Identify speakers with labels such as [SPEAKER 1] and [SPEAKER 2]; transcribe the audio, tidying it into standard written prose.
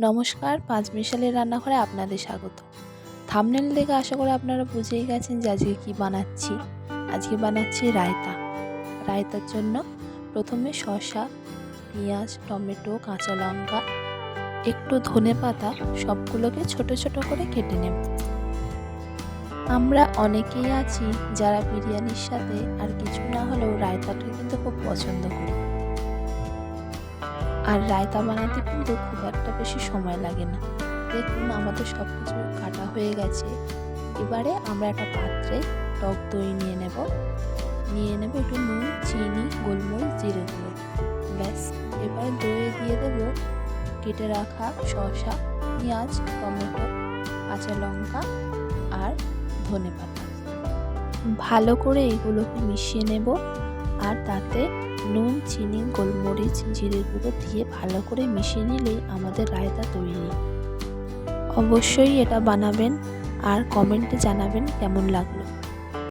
[SPEAKER 1] নমস্কার, পাঁচমিশালি রান্নাঘরে আপনাদের স্বাগত। থাম্বনেল দেখে আশা করি আপনারা বুঝেই গেছেন যে আজকে কী বানাচ্ছি। আজকে বানাচ্ছি রায়তা। রায়তার জন্য প্রথমে শসা, পেঁয়াজ, টমেটো, কাঁচা লঙ্কা, একটু ধনেপাতা সবগুলোকে ছোট ছোট করে কেটে নেব। আমরা অনেকেই আছি যারা বিরিয়ানির সাথে আর কিছু না হলেও রায়তাটা কিন্তু খুব পছন্দ করি। আর রায়তা বানাতে কিন্তু খুব একটা বেশি সময় লাগে না। দেখুন আমাদের সব কিছু কাটা হয়ে গেছে। এবারে আমরা একটা পাত্রে টক দই নিয়ে নেব একটু নুন, চিনি, গোলমরিচ, জিরে গুঁড়ো। ব্যাস, এবার দইয়ে দিয়ে দেব কেটে রাখা শসা, পেঁয়াজ, টমেটো, কাঁচা লঙ্কা আর ধনেপাতা। ভালো করে এগুলোকে মিশিয়ে নেব আর তাতে নুন, চিনি, গোলমরিচ, জিরে গুঁড়ো দিয়ে ভালো করে মিশিয়ে নিলেই আমাদের রায়তা তৈরি। অবশ্যই এটা বানাবেন আর কমেন্টে জানাবেন কেমন লাগলো।